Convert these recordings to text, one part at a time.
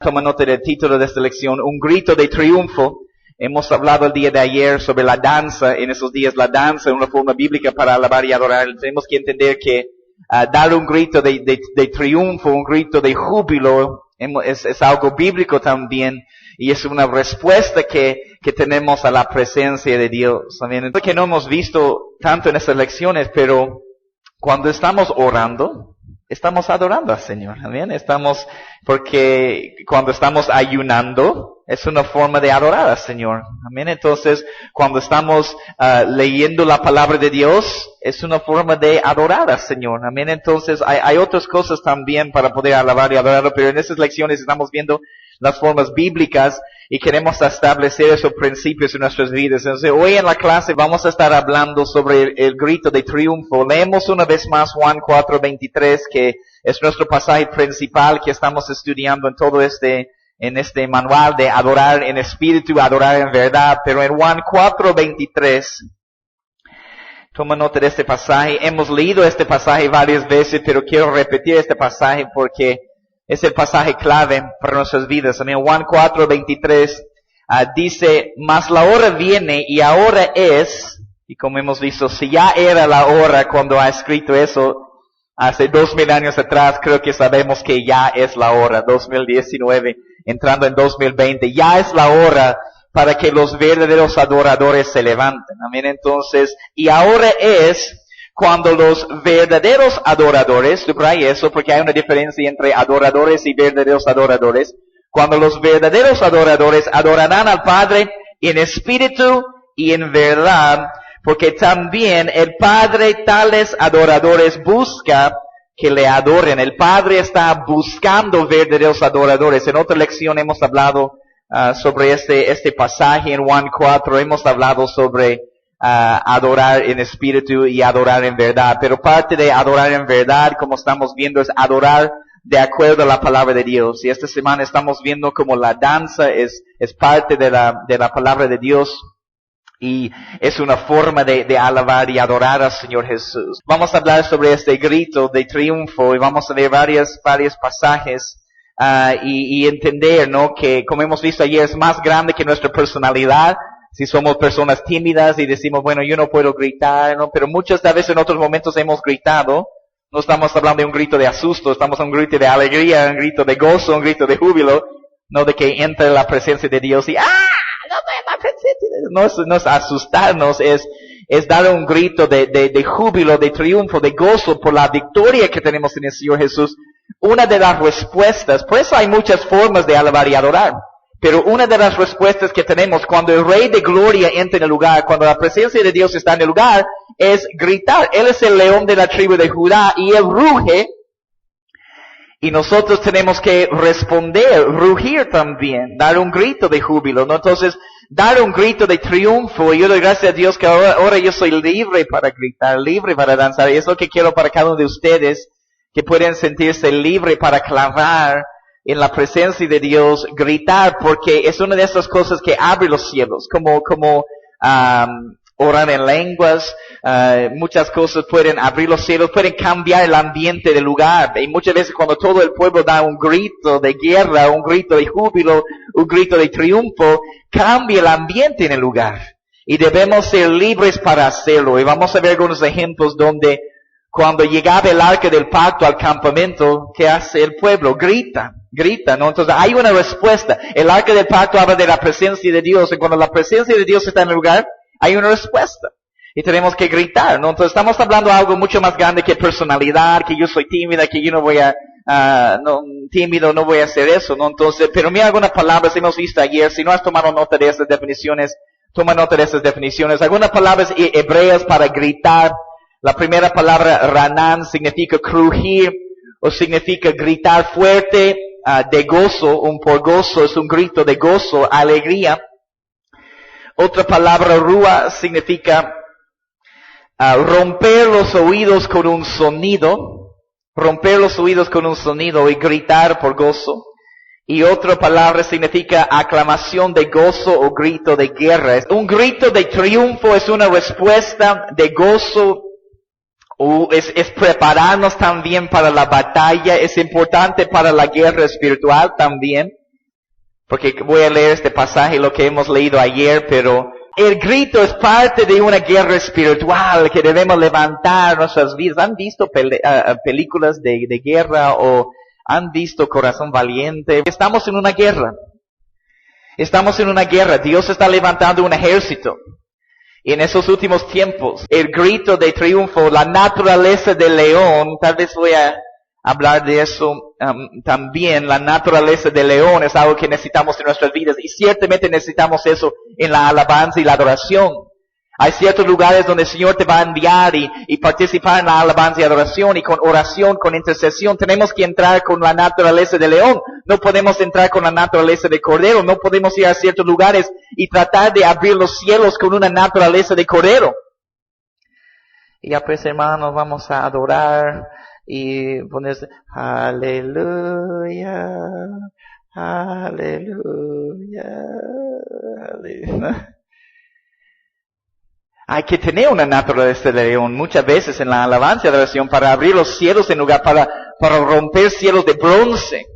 Toma nota del título de esta lección, un grito de triunfo. Hemos hablado el día de ayer sobre la danza, en esos días la danza es una forma bíblica para alabar y adorar. Tenemos que entender que dar un grito de triunfo, un grito de júbilo, es algo bíblico también, y es una respuesta que tenemos a la presencia de Dios. También, que no hemos visto tanto en estas lecciones, pero cuando estamos orando, estamos adorando al Señor, amén. Porque cuando estamos ayunando, es una forma de adorar al Señor, amén. Entonces, cuando estamos leyendo la palabra de Dios, es una forma de adorar al Señor, amén. Entonces, hay otras cosas también para poder alabar y adorarlo, pero en estas lecciones estamos viendo las formas bíblicas y queremos establecer esos principios en nuestras vidas. Entonces, hoy en la clase vamos a estar hablando sobre el grito de triunfo. Leemos una vez más Juan 4:23, que es nuestro pasaje principal que estamos estudiando en todo en este manual de adorar en espíritu, adorar en verdad. Pero en Juan 4:23, toma nota de este pasaje. Hemos leído este pasaje varias veces, pero quiero repetir este pasaje porque es el pasaje clave para nuestras vidas. También Juan 4:23 dice, mas la hora viene y ahora es, y como hemos visto, si ya era la hora cuando ha escrito eso, hace 2000 años atrás, creo que sabemos que ya es la hora, 2019, entrando en 2020, ya es la hora para que los verdaderos adoradores se levanten. Amén. Entonces, y ahora es cuando los verdaderos adoradores, subraya eso porque hay una diferencia entre adoradores y verdaderos adoradores. Cuando los verdaderos adoradores adorarán al Padre en espíritu y en verdad, porque también el Padre tales adoradores busca que le adoren. El Padre está buscando verdaderos adoradores. En otra lección hemos hablado sobre este pasaje en Juan 4, hemos hablado sobre adorar en espíritu y adorar en verdad. Pero parte de adorar en verdad, como estamos viendo, es adorar de acuerdo a la palabra de Dios. Y esta semana estamos viendo como la danza es parte de la palabra de Dios. Y es una forma de alabar y adorar al Señor Jesús. Vamos a hablar sobre este grito de triunfo y vamos a ver varios pasajes y entender, ¿no? Que como hemos visto ayer es más grande que nuestra personalidad. Si somos personas tímidas y decimos, bueno, yo no puedo gritar, ¿no? Pero muchas veces en otros momentos hemos gritado. No estamos hablando de un grito de asusto, estamos en un grito de alegría, un grito de gozo, un grito de júbilo, no de que entre la presencia de Dios y no es asustarnos, es dar un grito de júbilo, de triunfo, de gozo por la victoria que tenemos en el Señor Jesús. Una de las respuestas, por eso hay muchas formas de alabar y adorar. Pero una de las respuestas que tenemos cuando el Rey de Gloria entra en el lugar, cuando la presencia de Dios está en el lugar, es gritar. Él es el león de la tribu de Judá y él ruge. Y nosotros tenemos que responder, rugir también, dar un grito de júbilo, ¿no? Entonces, dar un grito de triunfo. Y yo doy gracias a Dios que ahora yo soy libre para gritar, libre para danzar. Y es lo que quiero para cada uno de ustedes, que pueden sentirse libre para clamar en la presencia de Dios, gritar, porque es una de esas cosas que abre los cielos, como orar en lenguas, muchas cosas pueden abrir los cielos, pueden cambiar el ambiente del lugar. Y muchas veces cuando todo el pueblo da un grito de guerra, un grito de júbilo, un grito de triunfo, cambia el ambiente en el lugar. Y debemos ser libres para hacerlo. Y vamos a ver algunos ejemplos donde cuando llegaba el arca del pacto al campamento, ¿qué hace el pueblo? Grita, ¿no? Entonces hay una respuesta. El arca del pacto habla de la presencia de Dios, y cuando la presencia de Dios está en el lugar, hay una respuesta. Y tenemos que gritar, ¿no? Entonces estamos hablando de algo mucho más grande que personalidad, que yo soy tímida, que yo no voy tímido, no voy a hacer eso, ¿no? Entonces, pero mira algunas palabras hemos visto ayer. Si no has tomado nota de esas definiciones, toma nota de esas definiciones. Algunas palabras hebreas para gritar. La primera palabra, ranan, significa crujir, o significa gritar fuerte, de gozo, por gozo, es un grito de gozo, alegría. Otra palabra, rúa, significa romper los oídos con un sonido, y gritar por gozo. Y otra palabra significa aclamación de gozo o grito de guerra. Un grito de triunfo es una respuesta de gozo. Es prepararnos también para la batalla, es importante para la guerra espiritual también. porque voy a leer este pasaje, lo que hemos leído ayer, pero el grito es parte de una guerra espiritual que debemos levantar nuestras vidas. ¿Han visto películas de guerra o han visto Corazón Valiente? Estamos en una guerra. Estamos en una guerra. Dios está levantando un ejército. Y en esos últimos tiempos, el grito de triunfo, la naturaleza del león, tal vez voy a hablar de eso también. La naturaleza del león es algo que necesitamos en nuestras vidas y ciertamente necesitamos eso en la alabanza y la adoración. Hay ciertos lugares donde el Señor te va a enviar y participar en la alabanza y adoración y con oración, con intercesión. Tenemos que entrar con la naturaleza del león. No podemos entrar con la naturaleza de cordero. No podemos ir a ciertos lugares y tratar de abrir los cielos con una naturaleza de cordero. Y ya pues, hermanos, vamos a adorar y ponerse, aleluya, aleluya, aleluya. Hay que tener una naturaleza de león muchas veces en la alabanza y adoración para abrir los cielos en lugar, para romper cielos de bronce.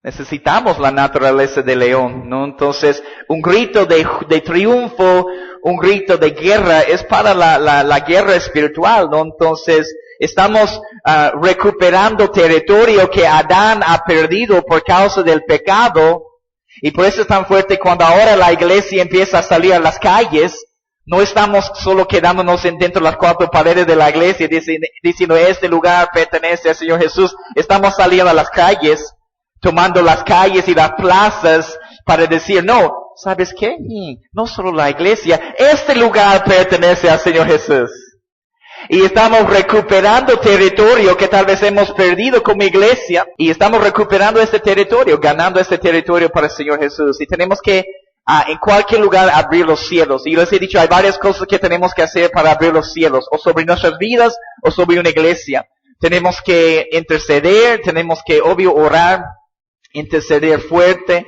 Necesitamos la naturaleza de león, ¿no? Entonces, un grito de triunfo, un grito de guerra es para la guerra espiritual, ¿no? Entonces, estamos recuperando territorio que Adán ha perdido por causa del pecado. Y por eso es tan fuerte cuando ahora la iglesia empieza a salir a las calles. No estamos solo quedándonos dentro de las cuatro paredes de la iglesia diciendo este lugar pertenece al Señor Jesús. Estamos saliendo a las calles, tomando las calles y las plazas para decir, no, ¿sabes qué? No solo la iglesia, este lugar pertenece al Señor Jesús. Y estamos recuperando territorio que tal vez hemos perdido como iglesia. Y estamos recuperando este territorio, ganando este territorio para el Señor Jesús. Y tenemos que en cualquier lugar abrir los cielos. Y les he dicho, hay varias cosas que tenemos que hacer para abrir los cielos, o sobre nuestras vidas, o sobre una iglesia. Tenemos que interceder, tenemos que, obvio, orar, interceder fuerte,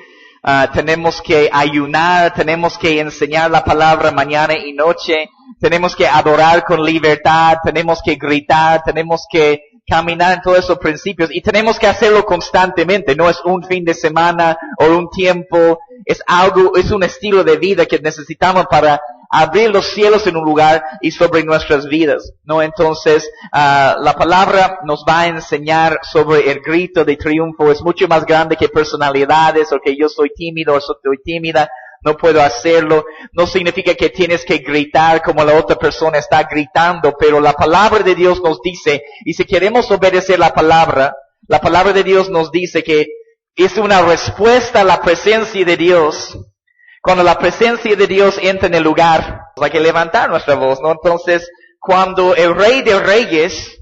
tenemos que ayunar, tenemos que enseñar la palabra mañana y noche, tenemos que adorar con libertad, tenemos que gritar, tenemos que caminar en todos esos principios y tenemos que hacerlo constantemente. No es un fin de semana o un tiempo, es algo, es un estilo de vida que necesitamos para abrir los cielos en un lugar y sobre nuestras vidas, ¿no? Entonces, la palabra nos va a enseñar sobre el grito de triunfo. Es mucho más grande que personalidades o que yo soy tímido o soy tímida. No puedo hacerlo. No significa que tienes que gritar como la otra persona está gritando, pero la palabra de Dios nos dice, y si queremos obedecer la palabra de Dios nos dice que es una respuesta a la presencia de Dios. Cuando la presencia de Dios entra en el lugar, hay que levantar nuestra voz, ¿no? Entonces, cuando el Rey de Reyes,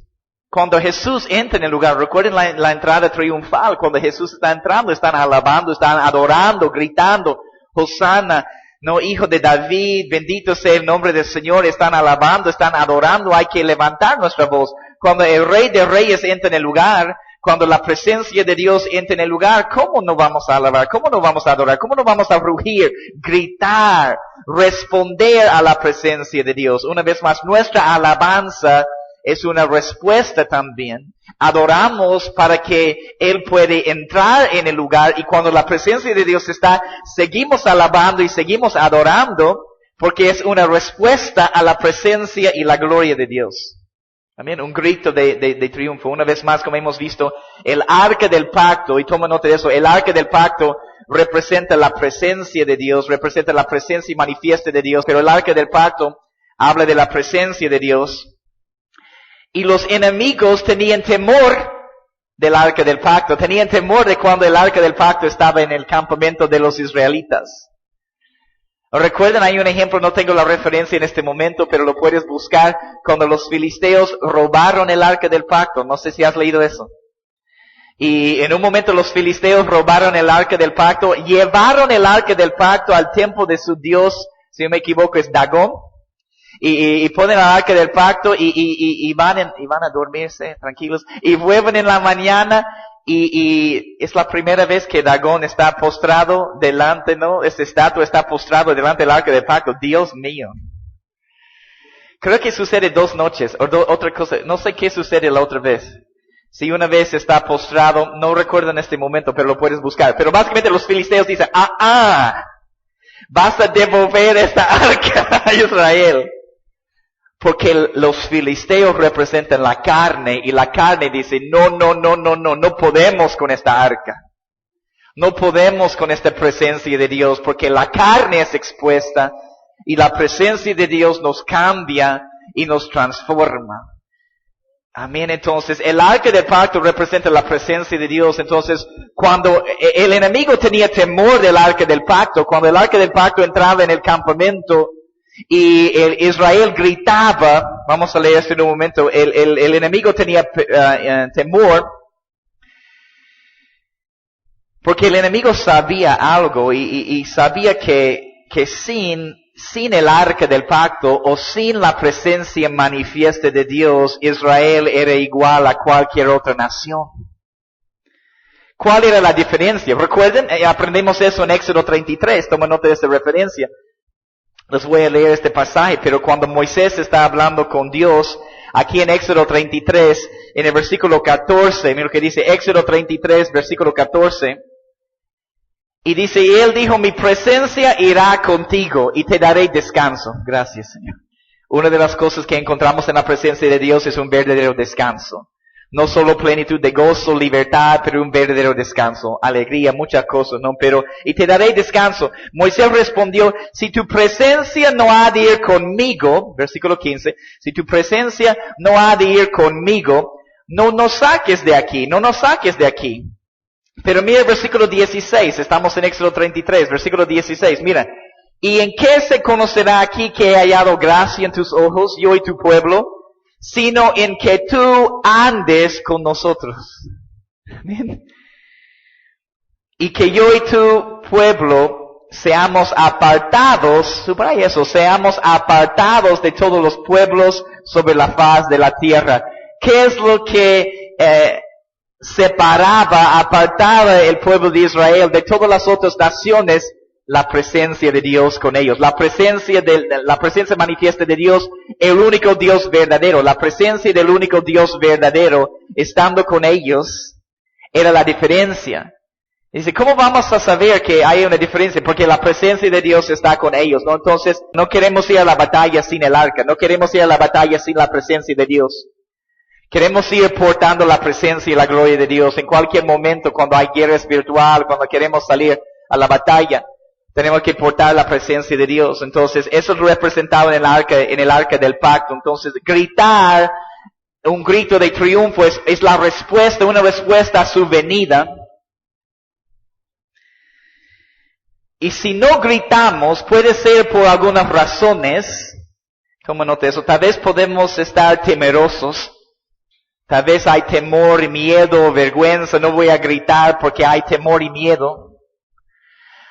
cuando Jesús entra en el lugar, recuerden la entrada triunfal, cuando Jesús está entrando, están alabando, están adorando, gritando, Hosanna, no, hijo de David, bendito sea el nombre del Señor, están alabando, están adorando, hay que levantar nuestra voz. Cuando el Rey de Reyes entra en el lugar, cuando la presencia de Dios entra en el lugar, ¿cómo no vamos a alabar? ¿Cómo no vamos a adorar? ¿Cómo no vamos a rugir, gritar, responder a la presencia de Dios? Una vez más, nuestra alabanza es una respuesta también. Adoramos para que Él puede entrar en el lugar y cuando la presencia de Dios está, seguimos alabando y seguimos adorando porque es una respuesta a la presencia y la gloria de Dios. Amén, un grito de triunfo. Una vez más, como hemos visto, el arca del pacto, y toma nota de eso, el arca del pacto representa la presencia de Dios, representa la presencia y manifiesta de Dios, pero el arca del pacto habla de la presencia de Dios. Y los enemigos tenían temor del arca del pacto, tenían temor de cuando el arca del pacto estaba en el campamento de los israelitas. Recuerden, hay un ejemplo, no tengo la referencia en este momento, pero lo puedes buscar, cuando los filisteos robaron el arca del pacto. No sé si has leído eso. Y en un momento los filisteos robaron el arca del pacto, llevaron el arca del pacto al templo de su dios, si no me equivoco es Dagón, y ponen el arca del pacto y van a dormirse tranquilos, y vuelven en la mañana, y es la primera vez que Dagón está postrado delante, ¿no? Esta estatua está postrado delante del arca del pacto. Dios mío. Creo que sucede 2 noches, o otra cosa, no sé qué sucede la otra vez. Si una vez está postrado, no recuerdo en este momento, pero lo puedes buscar. Pero básicamente los filisteos dicen, vas a devolver esta arca a Israel. Porque los filisteos representan la carne y la carne dice, no podemos con esta arca. No podemos con esta presencia de Dios porque la carne es expuesta y la presencia de Dios nos cambia y nos transforma. Amén. Entonces, el arca del pacto representa la presencia de Dios. Entonces, cuando el enemigo tenía temor del arca del pacto, cuando el arca del pacto entraba en el campamento y Israel gritaba, vamos a leer esto en un momento, el enemigo tenía temor, porque el enemigo sabía algo y sabía que sin el arca del pacto o sin la presencia manifiesta de Dios, Israel era igual a cualquier otra nación. ¿Cuál era la diferencia? Recuerden, aprendemos eso en Éxodo 33, toma nota de esta referencia. Les voy a leer este pasaje, pero cuando Moisés está hablando con Dios, aquí en Éxodo 33, en el versículo 14, mira lo que dice Éxodo 33, versículo 14, y dice, y él dijo, mi presencia irá contigo y te daré descanso. Gracias, Señor. Una de las cosas que encontramos en la presencia de Dios es un verdadero descanso. No solo plenitud de gozo, libertad, pero un verdadero descanso. Alegría, muchas cosas, ¿no? Pero, y te daré descanso. Moisés respondió, si tu presencia no ha de ir conmigo, versículo 15, si tu presencia no ha de ir conmigo, no nos saques de aquí, no nos saques de aquí. Pero mira el versículo 16, estamos en Éxodo 33, versículo 16, mira. ¿Y en qué se conocerá aquí que he hallado gracia en tus ojos, yo y tu pueblo? Sino en que tú andes con nosotros. Amén. Y que yo y tu pueblo seamos apartados, subraya eso, seamos apartados de todos los pueblos sobre la faz de la tierra. ¿Qué es lo que separaba, apartaba el pueblo de Israel de todas las otras naciones? La presencia de Dios con ellos, la presencia manifiesta de Dios, el único Dios verdadero, la presencia del único Dios verdadero estando con ellos era la diferencia. Dice, ¿cómo vamos a saber que hay una diferencia? Porque la presencia de Dios está con ellos, ¿no? Entonces, no queremos ir a la batalla sin el arca, no queremos ir a la batalla sin la presencia de Dios. Queremos ir portando la presencia y la gloria de Dios en cualquier momento, cuando hay guerra espiritual, cuando queremos salir a la batalla. Tenemos que portar la presencia de Dios. Entonces, eso es representado en el arca del pacto. Entonces, gritar un grito de triunfo es la respuesta, una respuesta a su venida. Y si no gritamos, puede ser por algunas razones. Toma nota de eso. Tal vez podemos estar temerosos. Tal vez hay temor y miedo o vergüenza. No voy a gritar porque hay temor y miedo.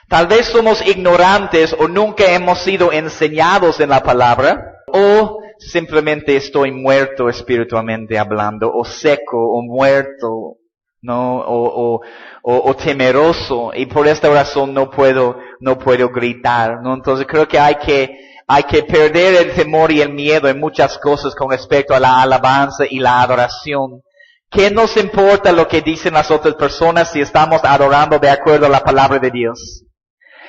Tal vez somos ignorantes o nunca hemos sido enseñados en la palabra, o simplemente estoy muerto espiritualmente hablando, o seco, o muerto, ¿no? O temeroso, y por esta razón no puedo gritar, ¿no? Entonces creo que hay que perder el temor y el miedo en muchas cosas con respecto a la alabanza y la adoración. ¿Qué nos importa lo que dicen las otras personas si estamos adorando de acuerdo a la palabra de Dios?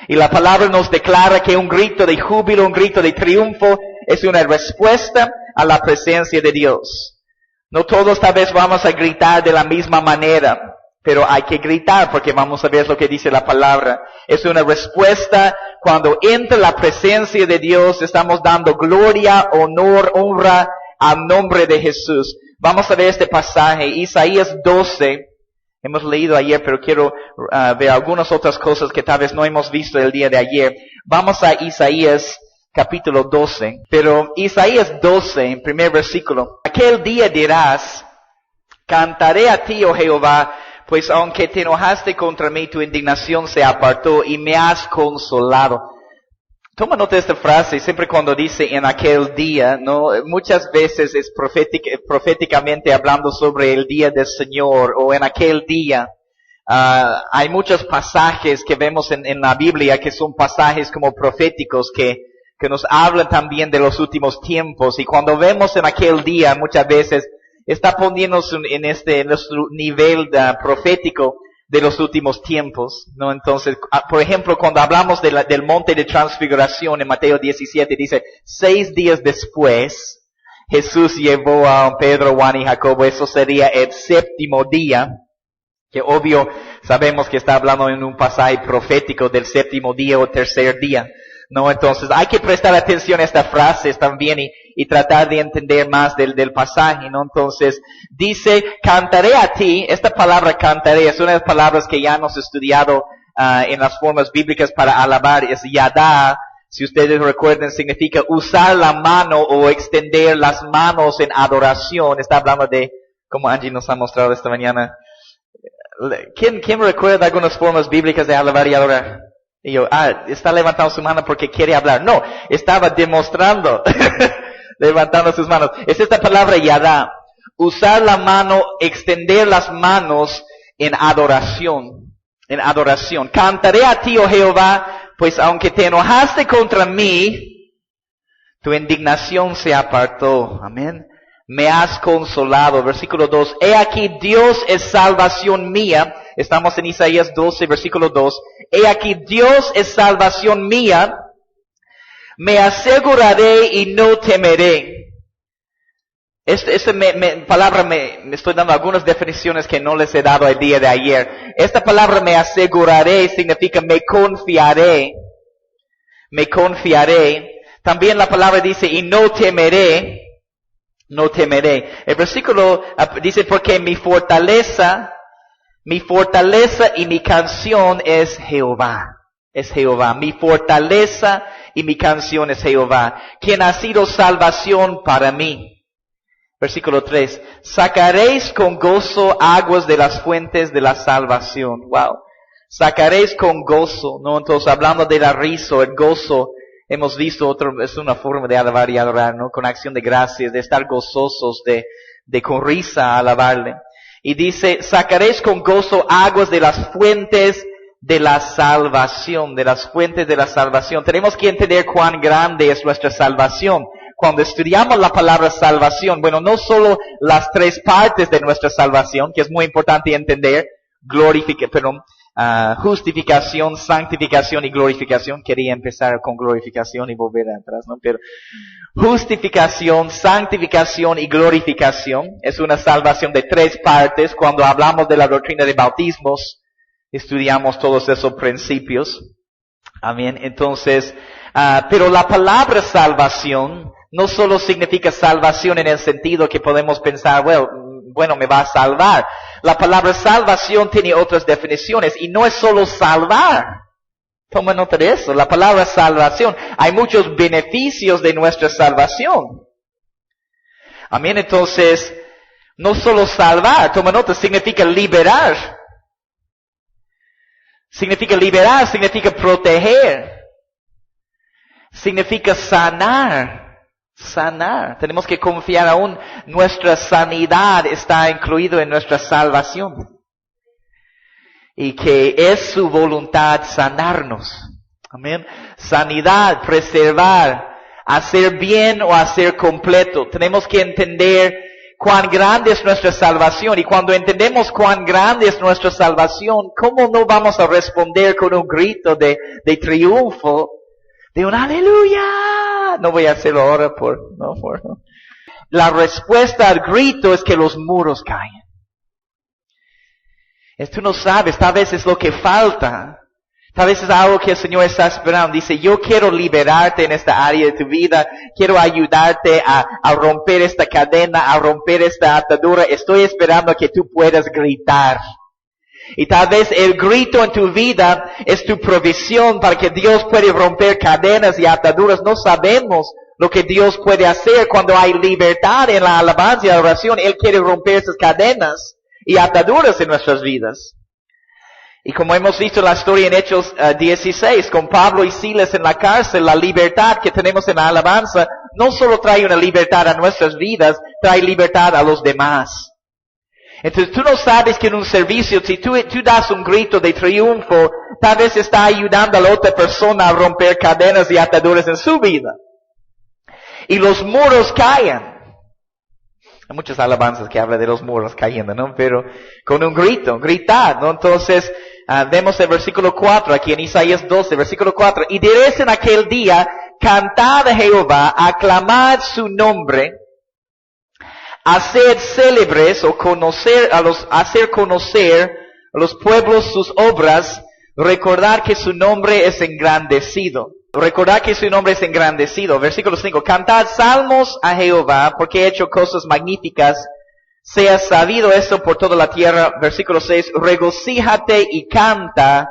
Y la palabra nos declara que un grito de júbilo, un grito de triunfo es una respuesta a la presencia de Dios. No todos tal vez vamos a gritar de la misma manera, pero hay que gritar porque vamos a ver lo que dice la palabra. Es una respuesta cuando entra la presencia de Dios, estamos dando gloria, honor, honra al nombre de Jesús. Vamos a ver este pasaje, Isaías 12. Hemos leído ayer, pero quiero ver algunas otras cosas que tal vez no hemos visto el día de ayer. Vamos a Isaías capítulo 12. Pero Isaías 12, en primer versículo. Aquel día dirás, cantaré a ti, oh Jehová, pues aunque te enojaste contra mí, tu indignación se apartó y me has consolado. Toma nota de esta frase, siempre cuando dice en aquel día, ¿no? Muchas veces es proféticamente hablando sobre el día del Señor o en aquel día. Hay muchos pasajes que vemos en la Biblia que son pasajes como proféticos que nos hablan también de los últimos tiempos. Y cuando vemos en aquel día, muchas veces está poniéndonos en nuestro nivel profético de los últimos tiempos, ¿no? Entonces, por ejemplo, cuando hablamos del monte de transfiguración en Mateo 17, dice, 6 días después, Jesús llevó a Pedro, Juan y Jacobo, eso sería el 7º día, que obvio sabemos que está hablando en un pasaje profético del 7º día o tercer día, ¿no? Entonces hay que prestar atención a estas frases también y tratar de entender más del pasaje, ¿no? Entonces dice, cantaré a ti, esta palabra cantaré es una de las palabras que ya hemos estudiado en las formas bíblicas para alabar, es yadá. Si ustedes recuerdan, significa usar la mano o extender las manos en adoración. Está hablando de, como Angie nos ha mostrado esta mañana. ¿Quién recuerda algunas formas bíblicas de alabar y adorar? Y yo, está levantando su mano porque quiere hablar. No, estaba demostrando, levantando sus manos. Es esta palabra yadá. Usar la mano, extender las manos en adoración. En adoración. Cantaré a ti, oh Jehová, pues aunque te enojaste contra mí, tu indignación se apartó. Amén. Me has consolado. Versículo 2. He aquí, Dios es salvación mía. Estamos en Isaías 12, versículo 2. He aquí, Dios es salvación mía. Me aseguraré y no temeré. Esta palabra me estoy dando algunas definiciones que no les he dado el día de ayer. Esta palabra me aseguraré significa me confiaré. Me confiaré. También la palabra dice y no temeré. No temeré. El versículo dice porque mi fortaleza y mi canción es Jehová. Es Jehová. Mi fortaleza y mi canción es Jehová, quien ha sido salvación para mí. Versículo 3. Sacaréis con gozo aguas de las fuentes de la salvación. Wow. Sacaréis con gozo, ¿no? Entonces, hablando de la risa, el gozo, hemos visto es una forma de alabar y adorar, ¿no? Con acción de gracias, de estar gozosos, de con risa alabarle. Y dice, sacaréis con gozo aguas de las fuentes de la salvación, de las fuentes de la salvación. Tenemos que entender cuán grande es nuestra salvación. Cuando estudiamos la palabra salvación, bueno, no solo las 3 partes de nuestra salvación, que es muy importante entender, justificación, santificación y glorificación. Quería empezar con glorificación y volver atrás, ¿no? Pero justificación, santificación y glorificación es una salvación de 3 partes. Cuando hablamos de la doctrina de bautismos, estudiamos todos esos principios. Amén. Entonces, pero la palabra salvación no solo significa salvación en el sentido que podemos pensar, bueno, me va a salvar. La palabra salvación tiene otras definiciones y no es solo salvar. Toma nota de eso. La palabra salvación, hay muchos beneficios de nuestra salvación. Amén. Entonces, no solo salvar, toma nota, significa liberar. Significa liberar, significa proteger. Significa sanar. Sanar. Tenemos que confiar aún. Nuestra sanidad está incluido en nuestra salvación. Y que es su voluntad sanarnos. Amén. Sanidad, preservar, hacer bien o hacer completo. Tenemos que entender cuán grande es nuestra salvación. Y cuando entendemos cuán grande es nuestra salvación, ¿cómo no vamos a responder con un grito de triunfo? De un aleluya. No voy a hacerlo ahora no. La respuesta al grito es que los muros caen. Tú no sabes, tal vez es lo que falta. Tal vez es algo que el Señor está esperando. Dice, yo quiero liberarte en esta área de tu vida. Quiero ayudarte a romper esta cadena, a romper esta atadura. Estoy esperando que tú puedas gritar. Y tal vez el grito en tu vida es tu provisión para que Dios pueda romper cadenas y ataduras. No sabemos lo que Dios puede hacer cuando hay libertad en la alabanza y la oración. Él quiere romper esas cadenas y ataduras en nuestras vidas. Y como hemos visto en la historia en Hechos 16, con Pablo y Silas en la cárcel, la libertad que tenemos en la alabanza no solo trae una libertad a nuestras vidas, trae libertad a los demás. Entonces tú no sabes que en un servicio, si tú das un grito de triunfo, tal vez está ayudando a la otra persona a romper cadenas y ataduras en su vida. Y los muros caen. Hay muchas alabanzas que hablan de los muros cayendo, ¿no? Pero con un grito, gritad, ¿no? Entonces, vemos el versículo 4 aquí en Isaías 12, versículo 4. Y diréis en aquel día, cantad a Jehová, aclamad su nombre, haced célebres o hacer conocer a los pueblos sus obras, recordar que su nombre es engrandecido. Recordad que su nombre es engrandecido. Versículo 5. Cantad salmos a Jehová, porque ha hecho cosas magníficas. Sea sabido esto por toda la tierra. Versículo 6. Regocíjate y canta,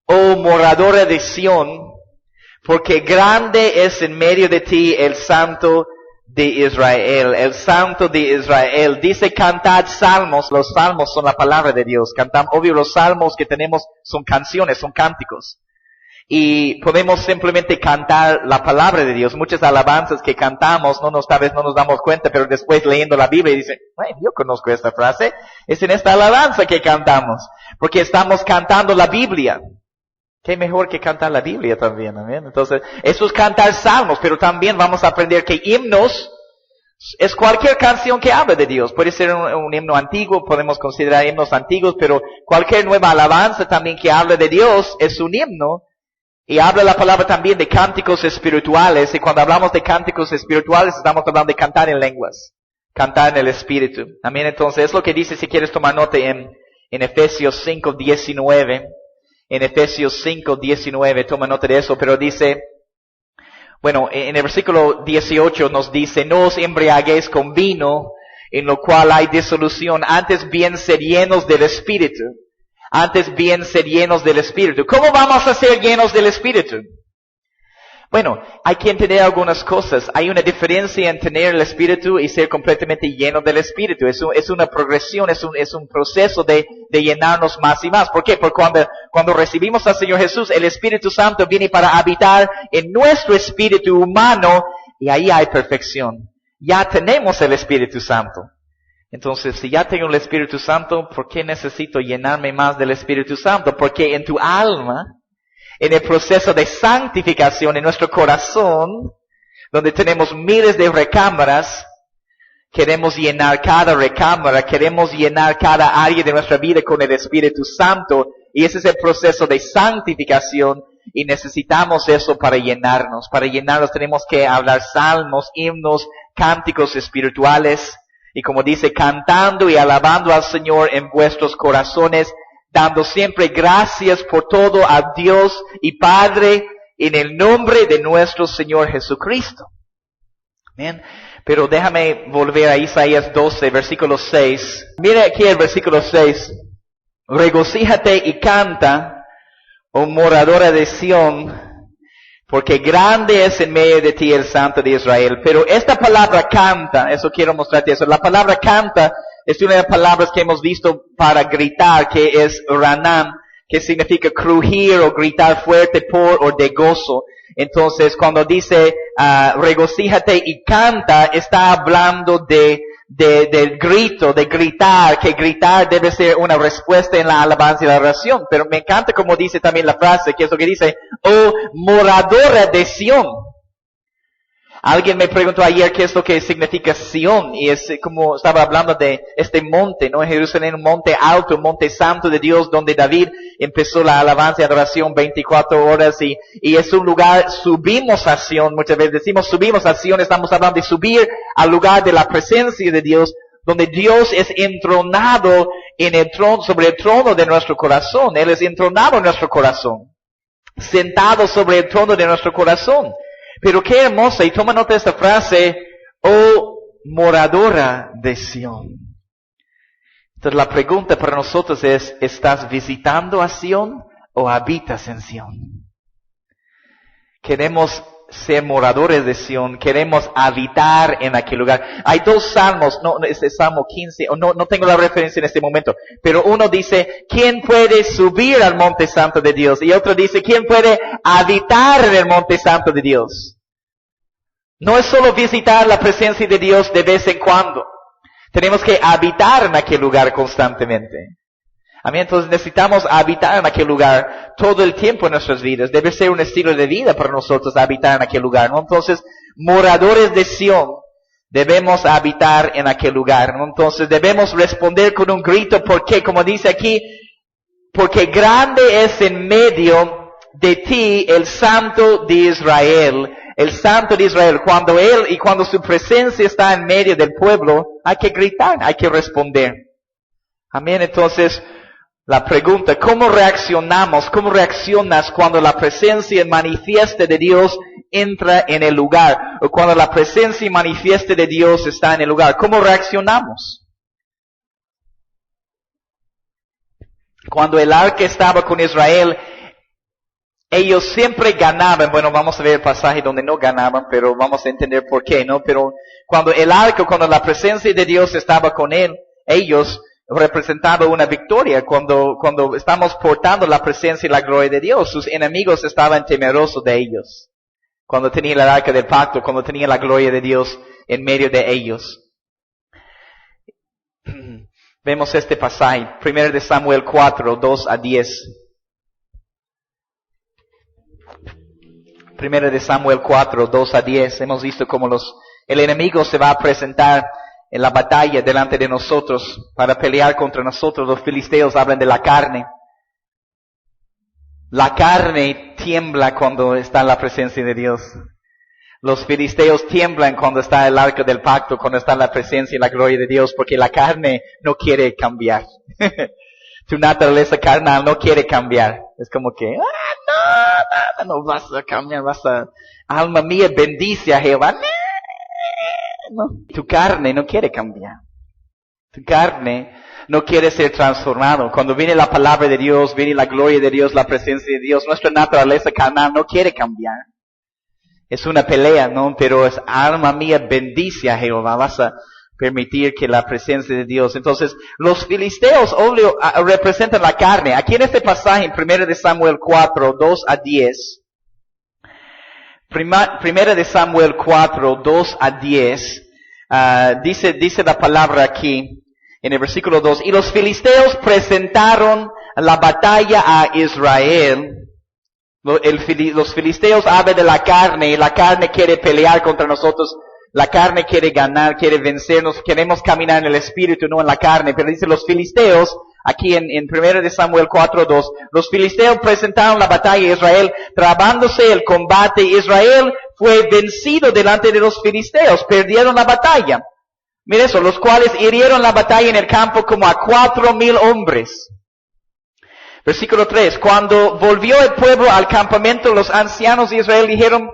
oh moradora de Sión, porque grande es en medio de ti el Santo de Israel. El Santo de Israel. Dice cantad salmos. Los salmos son la palabra de Dios. Obvio, los salmos que tenemos son canciones, son cánticos. Y podemos simplemente cantar la palabra de Dios. Muchas alabanzas que cantamos, tal vez no nos damos cuenta, pero después leyendo la Biblia dicen, yo conozco esta frase. Es en esta alabanza que cantamos. Porque estamos cantando la Biblia. Qué mejor que cantar la Biblia también, amén. Entonces, eso es cantar salmos, pero también vamos a aprender que himnos es cualquier canción que habla de Dios. Puede ser un himno antiguo, podemos considerar himnos antiguos, pero cualquier nueva alabanza también que habla de Dios es un himno. Y habla la palabra también de cánticos espirituales. Y cuando hablamos de cánticos espirituales, estamos hablando de cantar en lenguas. Cantar en el Espíritu. Amén. Entonces, es lo que dice, si quieres tomar nota, en Efesios 5:19. En Efesios 5:19, toma nota de eso. Pero dice, en el versículo 18 nos dice, no os embriaguéis con vino, en lo cual hay disolución. Antes bien sed llenos del Espíritu. Antes bien ser llenos del Espíritu. ¿Cómo vamos a ser llenos del Espíritu? Hay que entender algunas cosas. Hay una diferencia en tener el Espíritu y ser completamente lleno del Espíritu. Es una progresión, es un proceso de llenarnos más y más. ¿Por qué? Porque cuando recibimos al Señor Jesús, el Espíritu Santo viene para habitar en nuestro espíritu humano y ahí hay perfección. Ya tenemos el Espíritu Santo. Entonces, si ya tengo el Espíritu Santo, ¿por qué necesito llenarme más del Espíritu Santo? Porque en tu alma, en el proceso de santificación, en nuestro corazón, donde tenemos miles de recámaras, queremos llenar cada recámara, queremos llenar cada área de nuestra vida con el Espíritu Santo, y ese es el proceso de santificación, y necesitamos eso para llenarnos. Para llenarnos tenemos que hablar salmos, himnos, cánticos espirituales, y como dice, cantando y alabando al Señor en vuestros corazones, dando siempre gracias por todo a Dios y Padre en el nombre de nuestro Señor Jesucristo. Amén. Pero déjame volver a Isaías 12, versículo 6. Mira aquí el versículo 6. Regocíjate y canta, oh moradora de Sión, porque grande es en medio de ti el Santo de Israel. Pero esta palabra canta, eso quiero mostrarte eso. La palabra canta es una de las palabras que hemos visto para gritar, que es ranam, que significa crujir o gritar fuerte por o de gozo. Entonces, cuando dice regocíjate y canta, está hablando del grito, de gritar, que gritar debe ser una respuesta en la alabanza y la oración. Pero me encanta como dice también la frase, que es lo que dice, oh moradora de Sión. Alguien me preguntó ayer qué es lo que significa Sión, y es como estaba hablando de este monte, ¿no? En Jerusalén, un monte alto, un monte santo de Dios, donde David empezó la alabanza y adoración 24 horas, y es un lugar, subimos a Sión, muchas veces decimos subimos a Sión, estamos hablando de subir al lugar de la presencia de Dios, donde Dios es entronado en el trono, sobre el trono de nuestro corazón. Él es entronado en nuestro corazón, sentado sobre el trono de nuestro corazón. Pero qué hermosa, y toma nota de esta frase, oh moradora de Sión. Entonces la pregunta para nosotros es, ¿estás visitando a Sión o habitas en Sión? Queremos ser moradores de Sión, queremos habitar en aquel lugar. Hay dos salmos, este es Salmo 15, no tengo la referencia en este momento, pero uno dice, ¿quién puede subir al monte santo de Dios? Y otro dice, ¿quién puede habitar en el monte santo de Dios? No es solo visitar la presencia de Dios de vez en cuando. Tenemos que habitar en aquel lugar constantemente. Amén. Entonces necesitamos habitar en aquel lugar todo el tiempo en nuestras vidas. Debe ser un estilo de vida para nosotros habitar en aquel lugar, ¿no? Entonces, moradores de Sión, debemos habitar en aquel lugar, ¿no? Entonces debemos responder con un grito, porque, como dice aquí, porque grande es en medio de ti el Santo de Israel. El Santo de Israel, cuando su presencia está en medio del pueblo, hay que gritar, hay que responder. Amén. Entonces, la pregunta, ¿cómo reaccionamos? ¿Cómo reaccionas cuando la presencia manifiesta de Dios entra en el lugar? O cuando la presencia manifiesta de Dios está en el lugar. ¿Cómo reaccionamos? Cuando el arca estaba con Israel, ellos siempre ganaban. Bueno, vamos a ver el pasaje donde no ganaban, pero vamos a entender por qué, ¿no? Pero cuando el arca, cuando la presencia de Dios estaba con ellos representaba una victoria. Cuando estamos portando la presencia y la gloria de Dios, sus enemigos estaban temerosos de ellos. Cuando tenían el arca del pacto, cuando tenían la gloria de Dios en medio de ellos. Vemos este pasaje, 1 de Samuel 4, 2 a 10. 1 de Samuel 4, 2 a 10. Hemos visto cómo el enemigo se va a presentar en la batalla delante de nosotros para pelear contra nosotros. Los filisteos hablan de la carne. La carne tiembla cuando está en la presencia de Dios. Los filisteos tiemblan cuando está el arca del pacto, cuando está en la presencia y la gloria de Dios, porque la carne no quiere cambiar. Tu naturaleza carnal no quiere cambiar. Es como que, no vas a cambiar, alma mía, bendice a Jehová. No. Tu carne no quiere cambiar. Tu carne no quiere ser transformado. Cuando viene la palabra de Dios, viene la gloria de Dios, la presencia de Dios, nuestra naturaleza carnal no quiere cambiar. Es una pelea, ¿no? Pero es, alma mía, bendice a Jehová. Vas a permitir que la presencia de Dios. Entonces, los filisteos representan la carne. Aquí en este pasaje, en 1 de Samuel 4, 2 a 10, 1 de Samuel 4, 2 a 10, dice la palabra aquí, en el versículo 2, y los filisteos presentaron la batalla a Israel. Los filisteos hablan de la carne, y la carne quiere pelear contra nosotros. La carne quiere ganar, quiere vencernos, queremos caminar en el espíritu, no en la carne. Pero dice los filisteos, aquí en 1 de Samuel 4:2, los filisteos presentaron la batalla a Israel, trabándose el combate. Israel fue vencido delante de los filisteos, perdieron la batalla. Mira eso, los cuales hirieron la batalla en el campo como a 4,000 hombres. Versículo 3, cuando volvió el pueblo al campamento, los ancianos de Israel dijeron,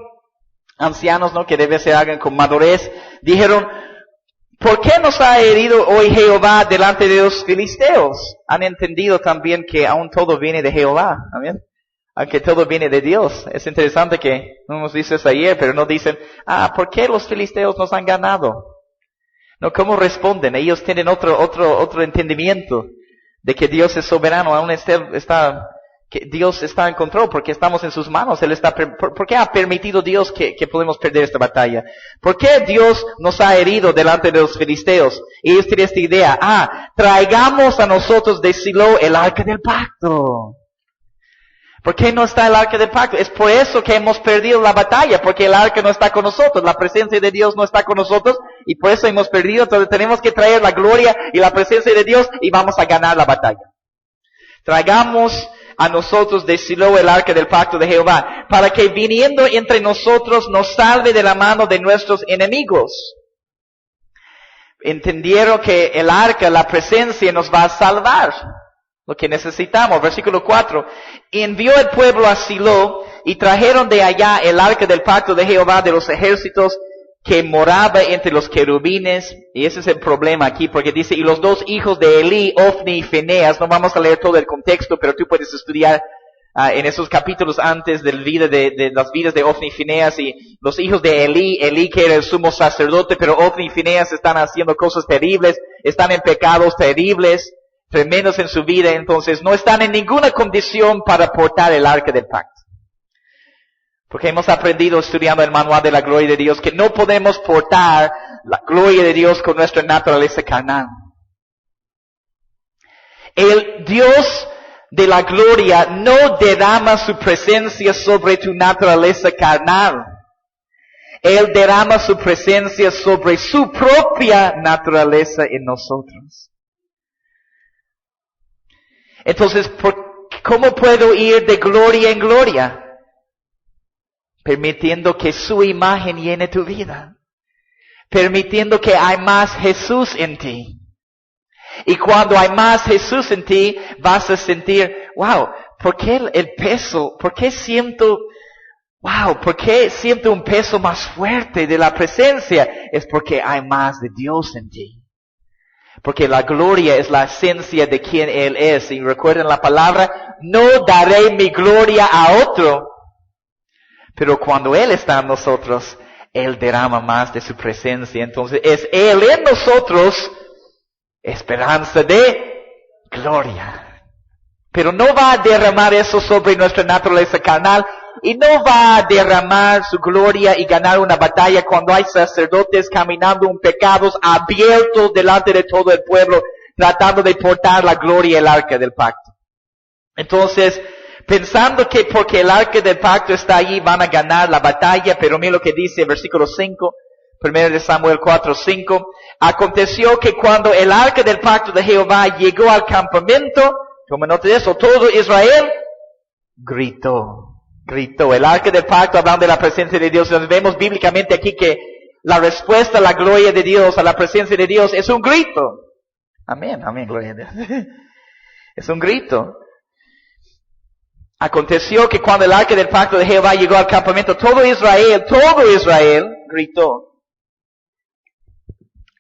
ancianos, ¿no? Que debe ser alguien con madurez, dijeron, ¿por qué nos ha herido hoy Jehová delante de los filisteos? Han entendido también que aún todo viene de Jehová, amén. Aunque todo viene de Dios. Es interesante que no nos dices ayer, pero no dicen, ¿por qué los filisteos nos han ganado? No, ¿cómo responden? Ellos tienen otro entendimiento de que Dios es soberano, aún que Dios está en control porque estamos en sus manos. ¿Por qué ha permitido Dios que podemos perder esta batalla? ¿Por qué Dios nos ha herido delante de los filisteos? Y ellos tienen esta idea, traigamos a nosotros de Silo el arca del pacto. ¿Por qué no está el arca del pacto? Es por eso que hemos perdido la batalla, porque el arca no está con nosotros, la presencia de Dios no está con nosotros, y por eso hemos perdido. Entonces tenemos que traer la gloria y la presencia de Dios y vamos a ganar la batalla. Traigamos a nosotros de Silo el arca del pacto de Jehová, para que viniendo entre nosotros nos salve de la mano de nuestros enemigos. Entendieron que el arca, la presencia, nos va a salvar. Lo que necesitamos. Versículo 4. Envió el pueblo a Silo y trajeron de allá el arca del pacto de Jehová de los ejércitos que moraba entre los querubines. Y ese es el problema aquí, porque dice, y los dos hijos de Elí, Ofni y Fineas. No vamos a leer todo el contexto, pero tú puedes estudiar en esos capítulos antes de las vidas de Ofni y Fineas. Y los hijos de Elí que era el sumo sacerdote, pero Ofni y Fineas están haciendo cosas terribles, están en pecados terribles, tremendos en su vida, entonces no están en ninguna condición para portar el arca del pacto. Porque hemos aprendido estudiando el manual de la gloria de Dios que no podemos portar la gloria de Dios con nuestra naturaleza carnal. El Dios de la gloria no derrama su presencia sobre tu naturaleza carnal. Él derrama su presencia sobre su propia naturaleza en nosotros. Entonces, ¿cómo puedo ir de gloria en gloria? Permitiendo que su imagen llene tu vida. Permitiendo que hay más Jesús en ti. Y cuando hay más Jesús en ti, vas a sentir, wow, ¿por qué el peso? ¿Por qué siento un peso más fuerte de la presencia? Es porque hay más de Dios en ti. Porque la gloria es la esencia de quien Él es. Y recuerden la palabra, no daré mi gloria a otro. Pero cuando Él está en nosotros, Él derrama más de su presencia. Entonces es Él en nosotros, esperanza de gloria. Pero no va a derramar eso sobre nuestra naturaleza carnal. Y no va a derramar su gloria y ganar una batalla cuando hay sacerdotes caminando en pecados abiertos delante de todo el pueblo, tratando de portar la gloria y el arca del pacto. Entonces, pensando que porque el arca del pacto está allí van a ganar la batalla, pero mira lo que dice el versículo 5, 1 Samuel 4:5. Aconteció que cuando el arca del pacto de Jehová llegó al campamento, toma nota de eso, todo Israel gritó. El arca del pacto, hablando de la presencia de Dios. Entonces vemos bíblicamente aquí que la respuesta a la gloria de Dios, a la presencia de Dios, es un grito. Amén, gloria a Dios. Es un grito. Aconteció que cuando el arca del pacto de Jehová llegó al campamento, todo Israel gritó.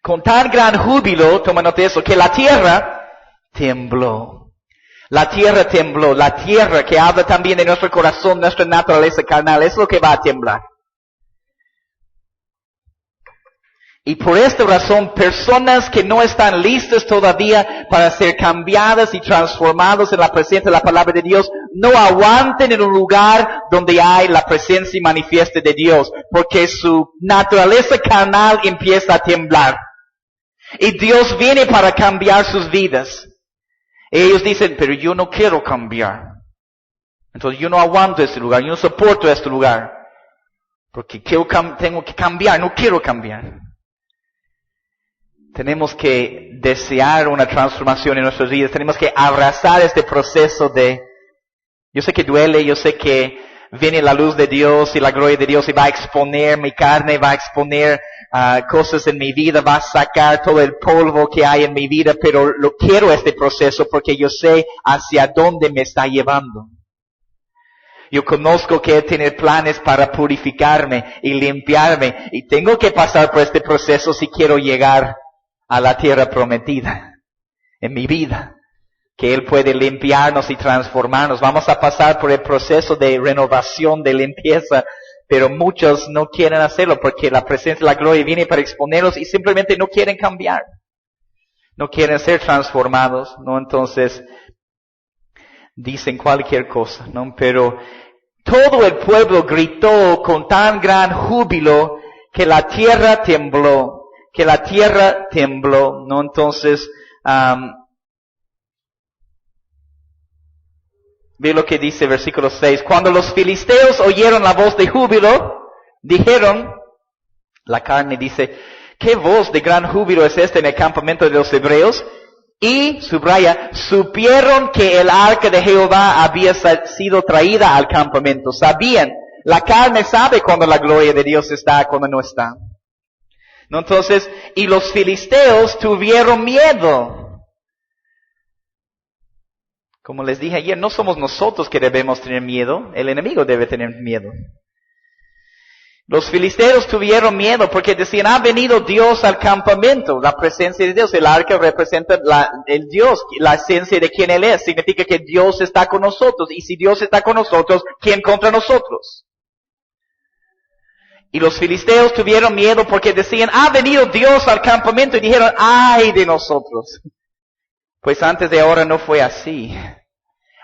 Con tan gran júbilo, toma nota de eso, que la tierra tembló. La tierra tembló, la tierra que habla también de nuestro corazón, nuestra naturaleza carnal, es lo que va a temblar. Y por esta razón, personas que no están listas todavía para ser cambiadas y transformadas en la presencia de la palabra de Dios, no aguanten en un lugar donde hay la presencia y manifieste de Dios, porque su naturaleza carnal empieza a temblar. Y Dios viene para cambiar sus vidas. Ellos dicen, pero yo no quiero cambiar. Entonces yo no aguanto este lugar, yo no soporto este lugar. Porque tengo que cambiar, no quiero cambiar. Tenemos que desear una transformación en nuestras vidas. Tenemos que abrazar este proceso yo sé que duele, yo sé que viene la luz de Dios y la gloria de Dios y va a exponer mi carne, va a exponer cosas en mi vida, va a sacar todo el polvo que hay en mi vida, pero quiero este proceso porque yo sé hacia dónde me está llevando. Yo conozco que Él tiene planes para purificarme y limpiarme y tengo que pasar por este proceso si quiero llegar a la tierra prometida en mi vida. Que Él puede limpiarnos y transformarnos. Vamos a pasar por el proceso de renovación, de limpieza, pero muchos no quieren hacerlo porque la presencia de la gloria viene para exponerlos y simplemente no quieren cambiar. No quieren ser transformados, ¿no? Entonces, dicen cualquier cosa, ¿no? Pero todo el pueblo gritó con tan gran júbilo que la tierra tembló, ¿no? Entonces, ve lo que dice versículo 6. Cuando los filisteos oyeron la voz de júbilo, dijeron, la carne dice, ¿qué voz de gran júbilo es esta en el campamento de los hebreos? Y, subraya, supieron que el arca de Jehová había sido traída al campamento. Sabían, la carne sabe cuando la gloria de Dios está, cuando no está. ¿No? Entonces, y los filisteos tuvieron miedo. Como les dije ayer, no somos nosotros que debemos tener miedo, el enemigo debe tener miedo. Los filisteos tuvieron miedo porque decían, ha venido Dios al campamento, la presencia de Dios. El arca representa el Dios, la esencia de quien Él es. Significa que Dios está con nosotros. Y si Dios está con nosotros, ¿quién contra nosotros? Y los filisteos tuvieron miedo porque decían, ha venido Dios al campamento. Y dijeron, ¡ay de nosotros! Pues antes de ahora no fue así.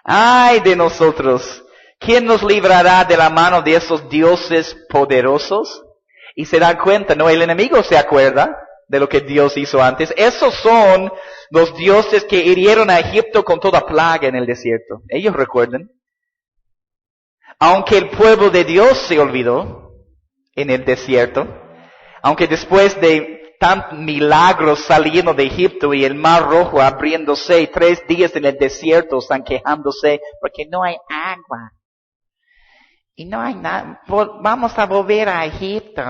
¡Ay de nosotros! ¿Quién nos librará de la mano de esos dioses poderosos? Y se dan cuenta, ¿no? El enemigo se acuerda de lo que Dios hizo antes. Esos son los dioses que hirieron a Egipto con toda plaga en el desierto. Ellos recuerdan. Aunque el pueblo de Dios se olvidó, en el desierto. Aunque después de tantos milagros saliendo de Egipto y el mar rojo abriéndose, 3 días en el desierto están quejándose porque no hay agua. Y no hay nada. Vamos a volver a Egipto.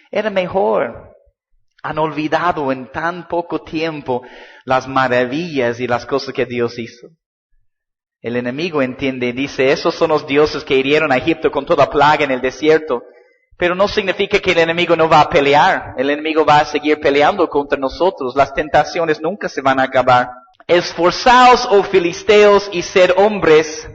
Era mejor. Han olvidado en tan poco tiempo las maravillas y las cosas que Dios hizo. El enemigo entiende y dice, esos son los dioses que hirieron a Egipto con toda plaga en el desierto. Pero no significa que el enemigo no va a pelear. El enemigo va a seguir peleando contra nosotros. Las tentaciones nunca se van a acabar. Esforzaos, oh filisteos, y sed hombres,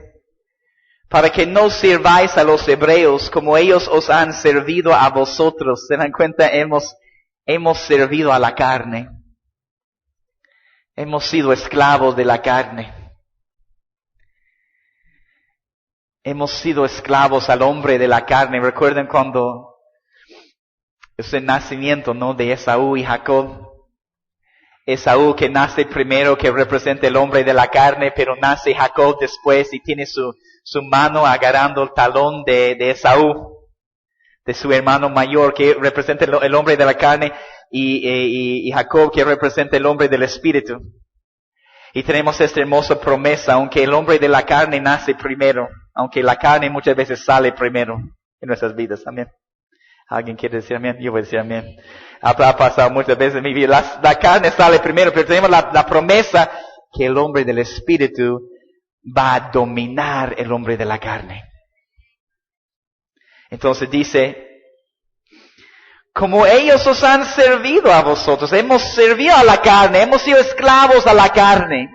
para que no sirváis a los hebreos como ellos os han servido a vosotros. ¿Se dan cuenta? Hemos servido a la carne. Hemos sido esclavos de la carne. Hemos sido esclavos al hombre de la carne. Recuerden cuando es el nacimiento, ¿no?, de Esaú y Jacob. Esaú que nace primero, que representa el hombre de la carne, pero nace Jacob después y tiene su mano agarrando el talón de Esaú, de su hermano mayor, que representa el hombre de la carne, y Jacob que representa el hombre del espíritu. Y tenemos esta hermosa promesa, aunque el hombre de la carne nace primero, aunque la carne muchas veces sale primero en nuestras vidas también. ¿Alguien quiere decir amén? Yo voy a decir amén. Ha pasado muchas veces en mi vida. La carne sale primero, pero tenemos la promesa que el hombre del espíritu va a dominar el hombre de la carne. Entonces dice, como ellos os han servido a vosotros, hemos servido a la carne, hemos sido esclavos a la carne.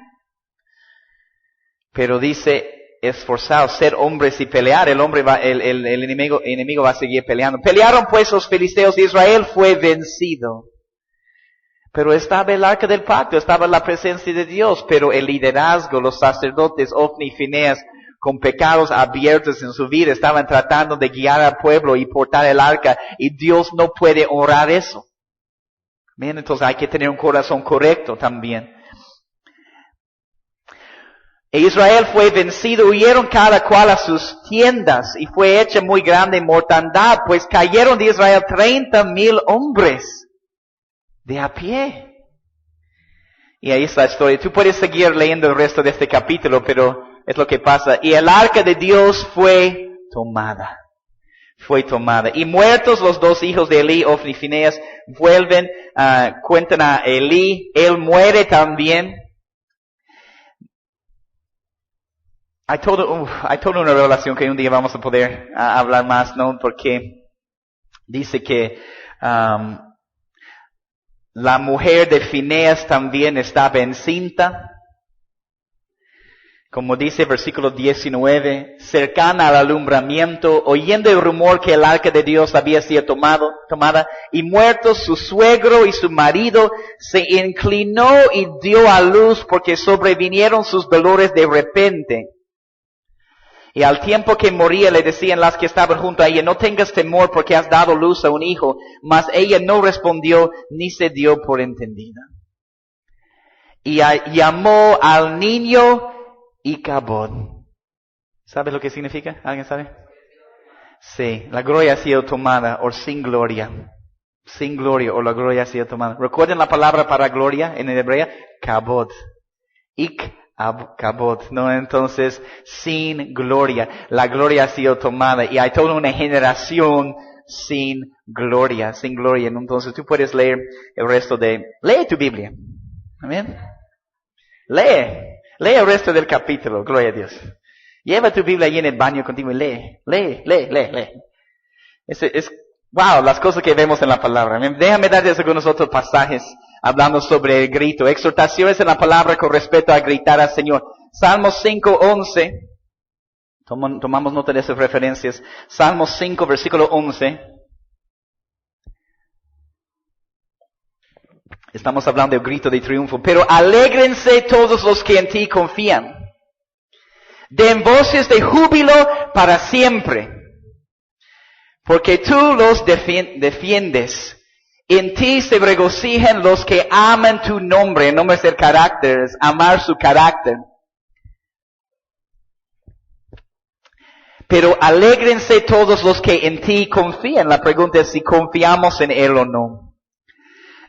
Pero dice, esforzaos, ser hombres y pelear. El enemigo va a seguir peleando. Pelearon pues los filisteos y Israel fue vencido. Pero estaba el arca del pacto, estaba la presencia de Dios, pero el liderazgo, los sacerdotes, Ofni y Fineas, con pecados abiertos en su vida, estaban tratando de guiar al pueblo y portar el arca, y Dios no puede honrar eso. Bien, entonces hay que tener un corazón correcto también. E Israel fue vencido, huyeron cada cual a sus tiendas, y fue hecha muy grande mortandad, pues cayeron de Israel 30,000 hombres de a pie. Y ahí está la historia. Tú puedes seguir leyendo el resto de este capítulo, pero es lo que pasa. Y el arca de Dios fue tomada. Fue tomada. Y muertos los 2 hijos de Elí, Ofni y Fineas, vuelven, cuentan a Elí. Él muere también. Hay toda una revelación que un día vamos a poder hablar más, ¿no? Porque dice que la mujer de Fineas también estaba encinta. Como dice versículo 19, cercana al alumbramiento, oyendo el rumor que el arca de Dios había sido tomada, y muertos su suegro y su marido, se inclinó y dio a luz porque sobrevinieron sus dolores de repente. Y al tiempo que moría le decían las que estaban junto a ella, no tengas temor porque has dado luz a un hijo. Mas ella no respondió ni se dio por entendida. Y llamó al niño Icabod. ¿Sabes lo que significa? ¿Alguien sabe? Sí, la gloria ha sido tomada, o sin gloria. Sin gloria, o la gloria ha sido tomada. ¿Recuerdan la palabra para gloria en el hebreo? Kabod. Kabod, ¿no? Entonces, sin gloria. La gloria ha sido tomada. Y hay toda una generación sin gloria. Entonces, tú puedes leer el resto lee tu Biblia. Amén. Lee el resto del capítulo, gloria a Dios. Lleva tu Biblia ahí en el baño contigo y lee. Wow, las cosas que vemos en la palabra. Déjame darles algunos otros pasajes hablando sobre el grito. Exhortaciones en la palabra con respecto a gritar al Señor. Salmos 5:11. Tomamos nota de esas referencias. Salmos 5, versículo 11. Estamos hablando del grito de triunfo. Pero alégrense todos los que en ti confían. Den voces de júbilo para siempre. Porque tú los defiendes. En ti se regocijan los que aman tu nombre. El nombre es el carácter, es amar su carácter. Pero alégrense todos los que en ti confían. La pregunta es si confiamos en Él o no.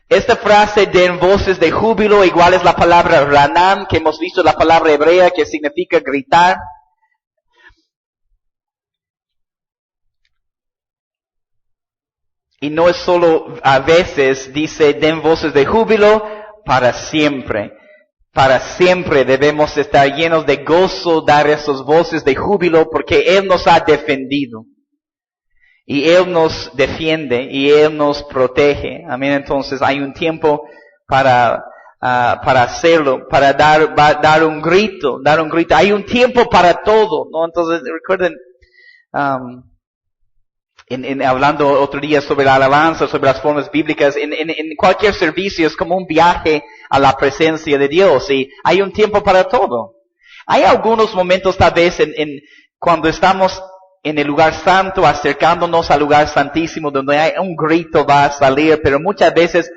Esta frase, den voces de júbilo, igual es la palabra ranam, que hemos visto la palabra hebrea que significa gritar. Y no es solo a veces, dice, den voces de júbilo para siempre. Para siempre debemos estar llenos de gozo, dar esas voces de júbilo, porque Él nos ha defendido. Y Él nos defiende, y Él nos protege. Amén. Entonces hay un tiempo para hacerlo, para dar un grito, Hay un tiempo para todo, ¿no? Entonces recuerden, hablando otro día sobre la alabanza, sobre las formas bíblicas, en cualquier servicio es como un viaje a la presencia de Dios, y hay un tiempo para todo. Hay algunos momentos tal vez cuando estamos en el lugar santo, acercándonos al lugar santísimo, donde hay un grito va a salir, pero muchas veces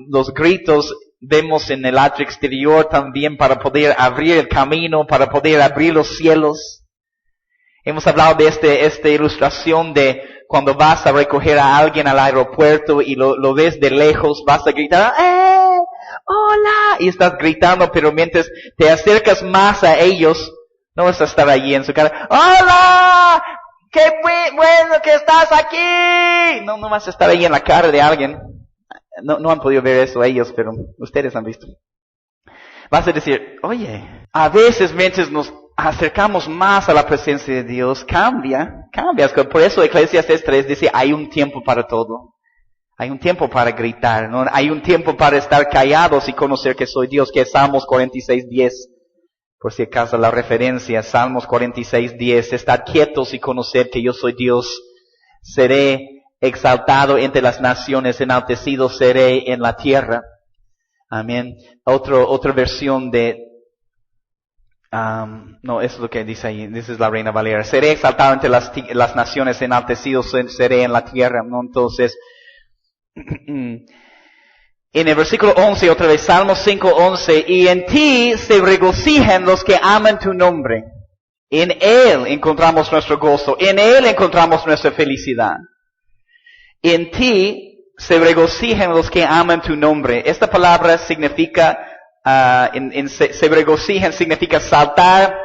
los gritos vemos en el atrio exterior también para poder abrir el camino, para poder abrir los cielos. Hemos hablado de esta ilustración de cuando vas a recoger a alguien al aeropuerto y lo ves de lejos, vas a gritar, ¡eh! ¡Hola! Y estás gritando, pero mientras te acercas más a ellos, no vas a estar allí en su cara, ¡hola! ¡Qué bueno que estás aquí! No vas a estar ahí en la cara de alguien. No han podido ver eso ellos, pero ustedes han visto. Vas a decir, oye, a veces mientras nos acercamos más a la presencia de Dios, cambia. Por eso Eclesiastes 3 dice, hay un tiempo para todo. Hay un tiempo para gritar, ¿no? Hay un tiempo para estar callados y conocer que soy Dios, que es Salmos 46:10. Por si acaso la referencia, Salmos 46:10. Estad quietos y conocer que yo soy Dios. Seré exaltado entre las naciones, enaltecido seré en la tierra. Amén. Otra versión de... no, eso es lo que dice ahí. Esa es la Reina Valera. Seré exaltado entre las naciones, enaltecido seré en la tierra, ¿no? Entonces... En el versículo 11, otra vez, Salmos 5:11, y en ti se regocijan los que aman tu nombre. En Él encontramos nuestro gozo, en Él encontramos nuestra felicidad. En ti se regocijan los que aman tu nombre. Esta palabra significa, se regocijan significa saltar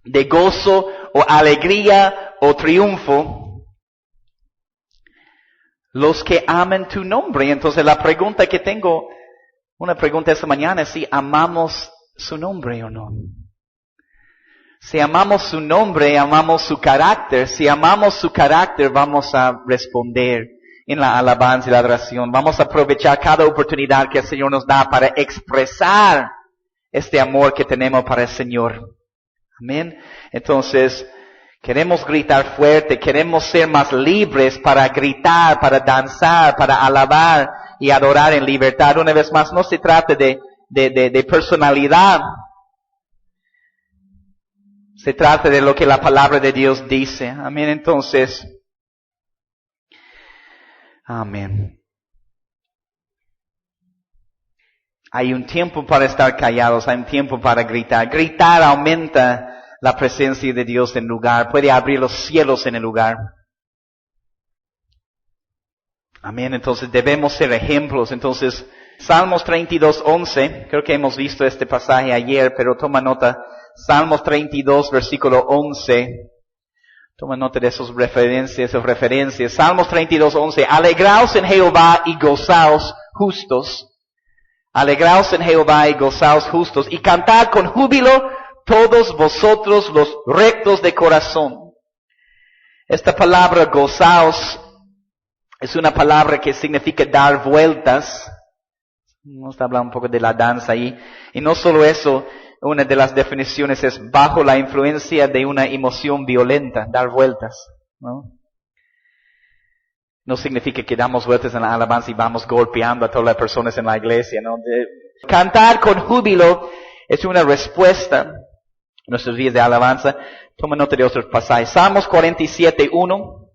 de gozo o alegría o triunfo. Los que aman tu nombre. Entonces la pregunta que tengo, una pregunta esta mañana es si amamos su nombre o no. Si amamos su nombre, amamos su carácter. Si amamos su carácter, vamos a responder en la alabanza y la adoración. Vamos a aprovechar cada oportunidad que el Señor nos da para expresar este amor que tenemos para el Señor. Amén. Entonces, queremos gritar fuerte, queremos ser más libres para gritar, para danzar, para alabar y adorar en libertad. Una vez más, no se trata de personalidad. Se trata de lo que la palabra de Dios dice. Amén. Entonces, amén. Hay un tiempo para estar callados, hay un tiempo para gritar. Gritar aumenta la presencia de Dios en el lugar. Puede abrir los cielos en el lugar. Amén. Entonces debemos ser ejemplos. Entonces, Salmos 32:11. Creo que hemos visto este pasaje ayer, pero toma nota. Salmos 32, versículo 11. Toma nota de esas referencias. Salmos 32:11. Alegraos en Jehová y gozaos justos. Alegraos en Jehová y gozaos justos. Y cantad con júbilo todos vosotros los rectos de corazón. Esta palabra gozaos es una palabra que significa dar vueltas. Vamos a hablar un poco de la danza ahí. Y no solo eso, una de las definiciones es bajo la influencia de una emoción violenta, dar vueltas, ¿no? No significa que damos vueltas en la alabanza y vamos golpeando a todas las personas en la iglesia, ¿no? Cantar con júbilo es una respuesta nuestros días de alabanza. Toma nota de otros pasajes. Salmos 47:1.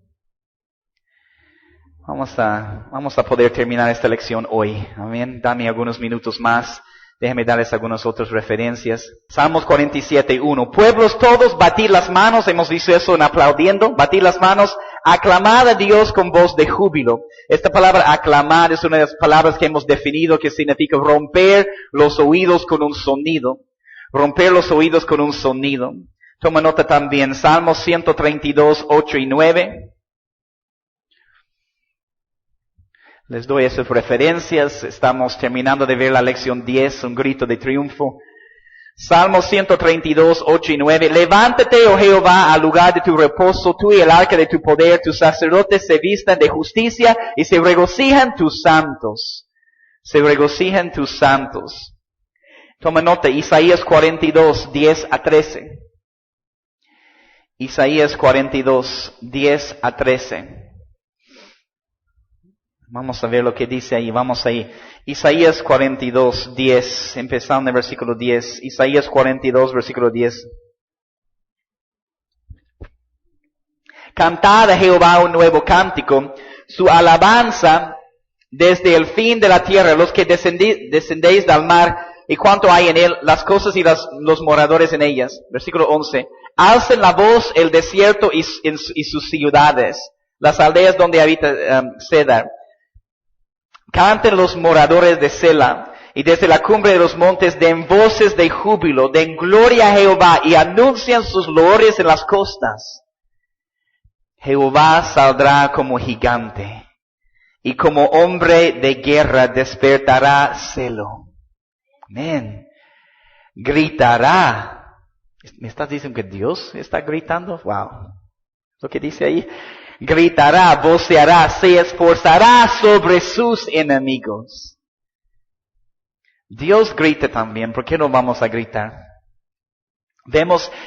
Vamos a poder terminar esta lección hoy. Amén. Dame algunos minutos más. Déjenme darles algunas otras referencias. Salmos 47:1. Pueblos todos, batid las manos. Hemos visto eso en aplaudiendo. Batid las manos. Aclamad a Dios con voz de júbilo. Esta palabra aclamar es una de las palabras que hemos definido que significa romper los oídos con un sonido. Romper los oídos con un sonido. Toma nota también. Salmos 132:8 y 9. Les doy esas referencias. Estamos terminando de ver la lección 10, un grito de triunfo. Salmos 132:8 y 9. Levántate, oh Jehová, al lugar de tu reposo, tú y el arca de tu poder, tus sacerdotes se vistan de justicia y se regocijan tus santos. Se regocijan tus santos. Toma nota, Isaías 42:10 a 13. Isaías 42:10 a 13. Vamos a ver lo que dice ahí, vamos ahí. Isaías 42:10, empezando en el versículo 10. Isaías 42, versículo 10. Cantad a Jehová un nuevo cántico, su alabanza desde el fin de la tierra, los que descendéis del mar, y cuanto hay en él, las cosas y los moradores en ellas. Versículo 11. Alcen la voz el desierto y sus ciudades, las aldeas donde habita Cedar. Canten los moradores de Sela, y desde la cumbre de los montes den voces de júbilo, den gloria a Jehová, y anuncian sus loores en las costas. Jehová saldrá como gigante, y como hombre de guerra despertará celo. Amén. Gritará. ¿Me estás diciendo que Dios está gritando? Wow. Lo que dice ahí. Gritará, voceará, se esforzará sobre sus enemigos. Dios grita también, ¿por qué no vamos a gritar?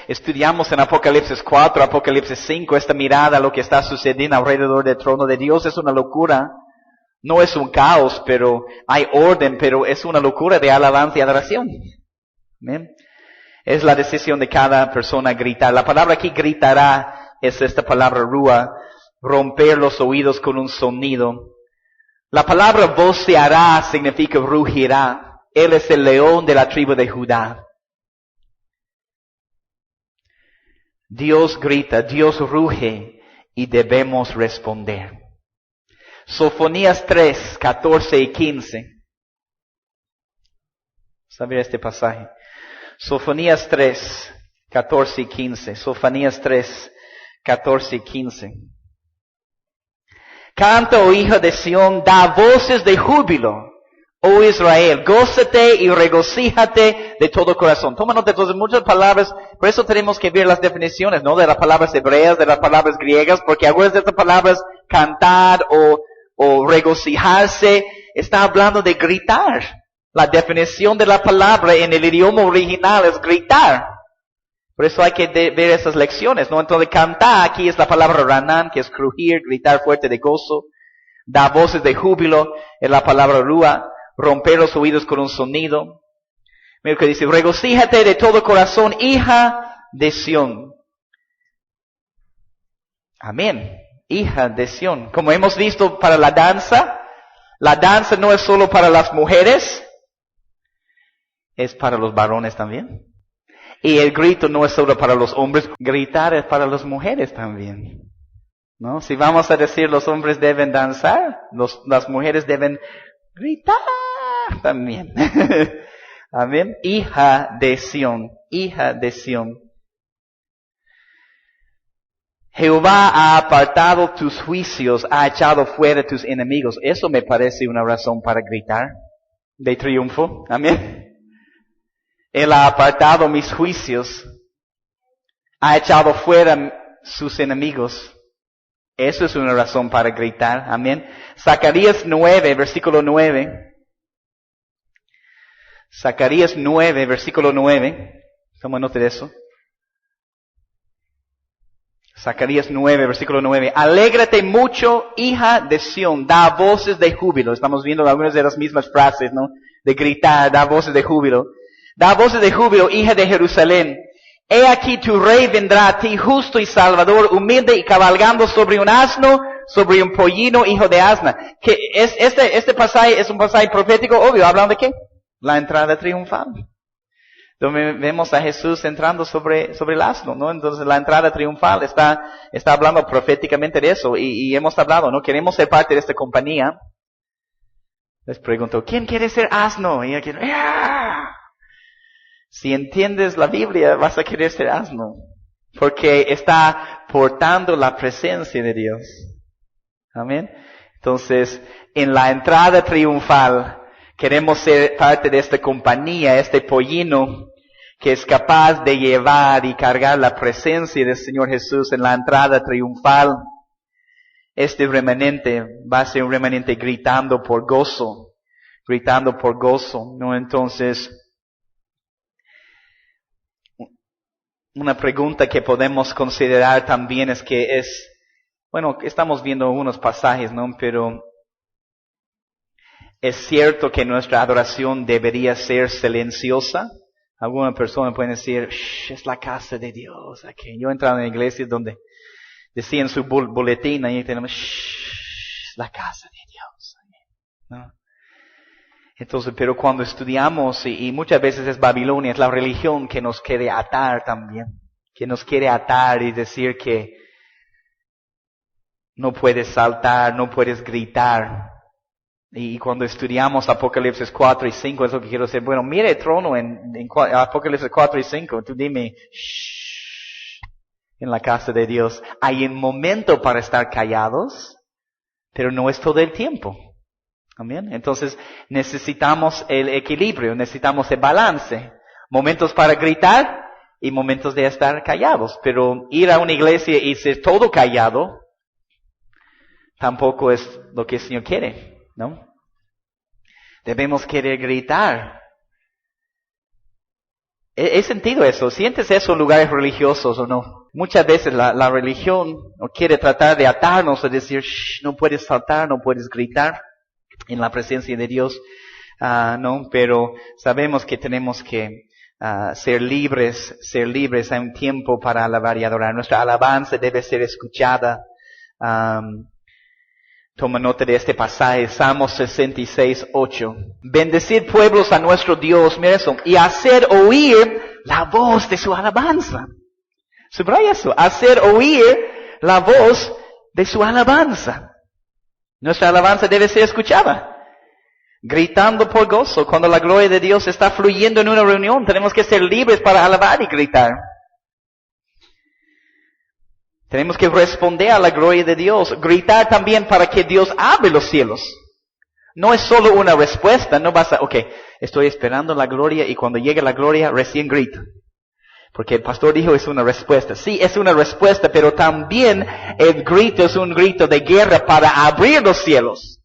Estudiamos en Apocalipsis 4, Apocalipsis 5, esta mirada a lo que está sucediendo alrededor del trono de Dios es una locura. No es un caos, pero hay orden, pero es una locura de alabanza y adoración. ¿Amén? Es la decisión de cada persona gritar. La palabra aquí gritará es esta palabra rúa. Romper los oídos con un sonido. La palabra voceará significa rugirá. Él es el león de la tribu de Judá. Dios grita, Dios ruge y debemos responder. Sofonías 3, 14 y 15. Vamos a ver este pasaje. Sofonías 3, 14 y 15. Sofonías 3, 14 y 15. Canta, oh hija de Sión, da voces de júbilo, oh Israel, gózate y regocíjate de todo corazón. Toma nota de muchas palabras, por eso tenemos que ver las definiciones, ¿no? De las palabras hebreas, de las palabras griegas, porque algunas de estas palabras, cantar o regocijarse, está hablando de gritar. La definición de la palabra en el idioma original es gritar. Por eso hay que ver esas lecciones, ¿no? Entonces, cantar aquí es la palabra ranan, que es crujir, gritar fuerte de gozo. Da voces de júbilo, es la palabra rúa. Romper los oídos con un sonido. Mira que dice, regocíjate de todo corazón, hija de Sión. Amén. Hija de Sión. Como hemos visto para la danza no es solo para las mujeres, es para los varones también. Y el grito no es solo para los hombres, gritar es para las mujeres también. ¿No? Si vamos a decir los hombres deben danzar, las mujeres deben gritar también. Amén. Hija de Sión, hija de Sión. Jehová ha apartado tus juicios, ha echado fuera tus enemigos. Eso me parece una razón para gritar de triunfo. Amén. Él ha apartado mis juicios, ha echado fuera sus enemigos. Eso es una razón para gritar. Amén. Zacarías 9, versículo 9. Zacarías 9, versículo 9. Toma nota de eso. Zacarías 9, versículo 9. Alégrate mucho, hija de Sión, da voces de júbilo. Estamos viendo algunas de las mismas frases, ¿no? De gritar, da voces de júbilo. Da voces de júbilo, hija de Jerusalén. He aquí tu rey vendrá a ti, justo y salvador, humilde y cabalgando sobre un asno, sobre un pollino, hijo de asna. Que este pasaje es un pasaje profético, obvio. ¿Hablan de qué? la entrada triunfal. Entonces vemos a Jesús entrando sobre el asno, ¿no? Entonces la entrada triunfal está hablando proféticamente de eso. Y hemos hablado, ¿no? Queremos ser parte de esta compañía. Les pregunto, ¿quién quiere ser asno? Y aquí, ¡ah! Si entiendes la Biblia, vas a querer ser asno. Porque está portando la presencia de Dios. Amén. Entonces, en la entrada triunfal, queremos ser parte de esta compañía, este pollino, que es capaz de llevar y cargar la presencia del Señor Jesús en la entrada triunfal. Este remanente va a ser un remanente gritando por gozo, ¿no? Entonces, una pregunta que podemos considerar también es que estamos viendo unos pasajes, ¿no? Pero ¿es cierto que nuestra adoración debería ser silenciosa? Alguna persona puede decir, es la casa de Dios. Okay. Yo he entrado en iglesias donde decían en su boletín, ahí tenemos, es la casa de Dios. ¿No? Entonces, pero cuando estudiamos, y muchas veces es Babilonia, es la religión que nos quiere atar también. Que nos quiere atar y decir que no puedes saltar, no puedes gritar. Y cuando estudiamos Apocalipsis 4 y 5, es lo que quiero decir. Bueno, mire el trono en Apocalipsis 4 y 5. Tú dime, en la casa de Dios. Hay un momento para estar callados, pero no es todo el tiempo. Amén. Entonces, necesitamos el equilibrio, necesitamos el balance. Momentos para gritar y momentos de estar callados. Pero ir a una iglesia y ser todo callado, tampoco es lo que el Señor quiere, ¿no? Debemos querer gritar. ¿He sentido eso? ¿Sientes eso en lugares religiosos o no? Muchas veces la religión quiere tratar de atarnos, de decir, no puedes saltar, no puedes gritar en la presencia de Dios. No, pero sabemos que tenemos que ser libres. Hay un tiempo para alabar y adorar. Nuestra alabanza debe ser escuchada. Toma nota de este pasaje, Salmos 66:8. Bendecid pueblos a nuestro Dios, mira eso, y hacer oír la voz de su alabanza. Subraya eso, hacer oír la voz de su alabanza. Nuestra alabanza debe ser escuchada. Gritando por gozo, cuando la gloria de Dios está fluyendo en una reunión, tenemos que ser libres para alabar y gritar. Tenemos que responder a la gloria de Dios. Gritar también para que Dios abre los cielos. No es solo una respuesta. No vas a, estoy esperando la gloria y cuando llegue la gloria recién grito. Porque el pastor dijo es una respuesta. Sí, es una respuesta, pero también el grito es un grito de guerra para abrir los cielos.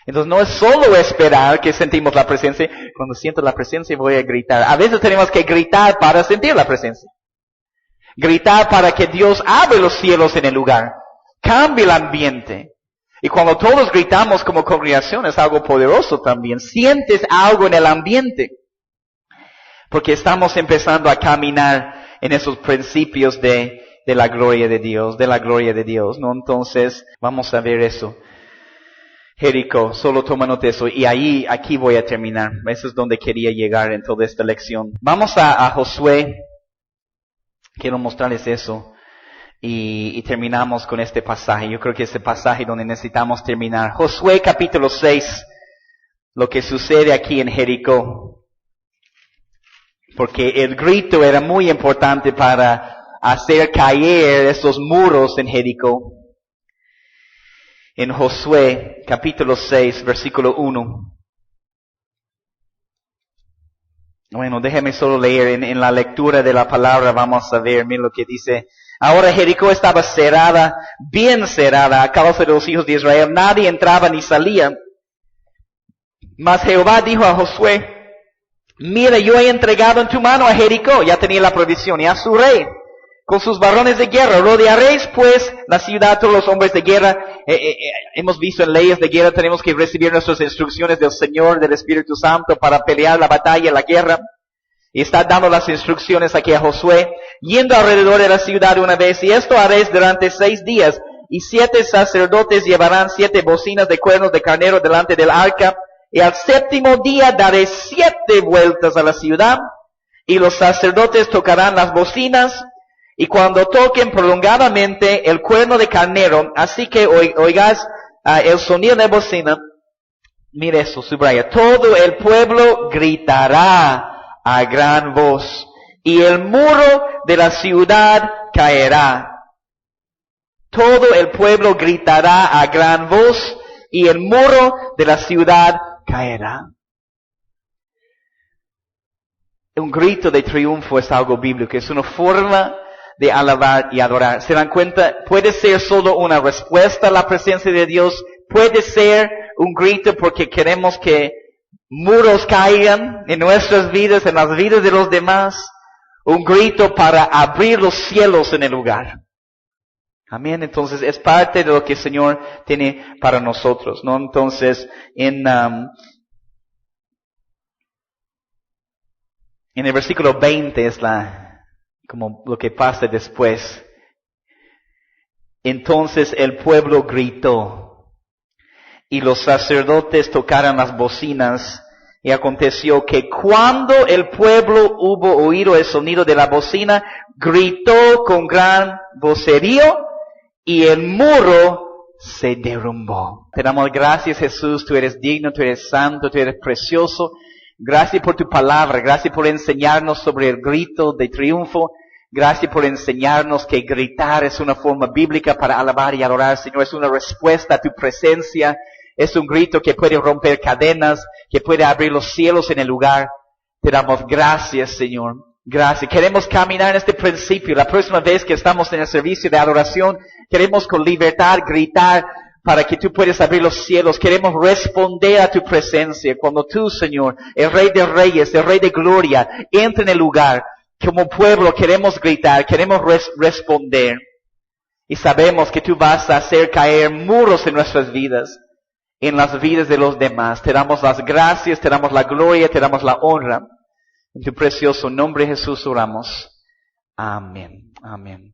Entonces no es solo esperar que sentimos la presencia. Cuando siento la presencia voy a gritar. A veces tenemos que gritar para sentir la presencia. Gritar para que Dios abre los cielos en el lugar. Cambie el ambiente. Y cuando todos gritamos como congregación es algo poderoso también. Sientes algo en el ambiente. Porque estamos empezando a caminar en esos principios de la gloria de Dios. ¿No? Entonces, vamos a ver eso. Jericó, solo toma nota de eso. Y aquí voy a terminar. Eso es donde quería llegar en toda esta lección. Vamos a Josué. Quiero mostrarles eso y terminamos con este pasaje. Yo creo que es el pasaje donde necesitamos terminar. Josué capítulo 6, lo que sucede aquí en Jericó. Porque el grito era muy importante para hacer caer esos muros en Jericó. En Josué capítulo 6, versículo 1. Bueno, déjeme solo leer. En la lectura de la palabra vamos a ver, miren lo que dice. Ahora Jericó estaba cerrada, bien cerrada, a causa de los hijos de Israel. Nadie entraba ni salía. Mas Jehová dijo a Josué, mira, yo he entregado en tu mano a Jericó, ya tenía la provisión, y a su rey, con sus varones de guerra. Rodearéis pues la ciudad, todos los hombres de guerra. Hemos visto en leyes de guerra, tenemos que recibir nuestras instrucciones del Señor, del Espíritu Santo, para pelear la batalla, la guerra. Y está dando las instrucciones aquí a Josué, yendo alrededor de la ciudad una vez, y esto haréis durante 6 días, y 7 sacerdotes llevarán 7 bocinas de cuernos de carnero delante del arca, Y al séptimo día daré 7 vueltas a la ciudad, y los sacerdotes tocarán las bocinas, y cuando toquen prolongadamente el cuerno de carnero, así que oigas el sonido de bocina, mire eso, subraya, todo el pueblo gritará a gran voz, y el muro de la ciudad caerá. Todo el pueblo gritará a gran voz, y el muro de la ciudad caerá. Un grito de triunfo es algo bíblico, es una forma de alabar y adorar. ¿Se dan cuenta? Puede ser solo una respuesta a la presencia de Dios, puede ser un grito porque queremos que muros caigan en nuestras vidas, en las vidas de los demás, un grito para abrir los cielos en el lugar. Amén. Entonces es parte de lo que el Señor tiene para nosotros, ¿no? Entonces en el versículo 20 es como lo que pasa después. Entonces el pueblo gritó, y los sacerdotes tocaron las bocinas, y aconteció que cuando el pueblo hubo oído el sonido de la bocina, gritó con gran vocerío, y el muro se derrumbó. Te damos gracias, Jesús, tú eres digno, tú eres santo, tú eres precioso. Gracias por tu palabra, gracias por enseñarnos sobre el grito de triunfo. Gracias por enseñarnos que gritar es una forma bíblica para alabar y adorar, Señor. Es una respuesta a tu presencia. Es un grito que puede romper cadenas, que puede abrir los cielos en el lugar. Te damos gracias, Señor. Gracias. Queremos caminar en este principio. La próxima vez que estamos en el servicio de adoración, queremos con libertad gritar para que tú puedas abrir los cielos. Queremos responder a tu presencia. Cuando tú, Señor, el Rey de Reyes, el Rey de Gloria, entra en el lugar, como pueblo queremos gritar, queremos responder. Y sabemos que tú vas a hacer caer muros en nuestras vidas, en las vidas de los demás. Te damos las gracias, te damos la gloria, te damos la honra. En tu precioso nombre, Jesús, oramos. Amén. Amén.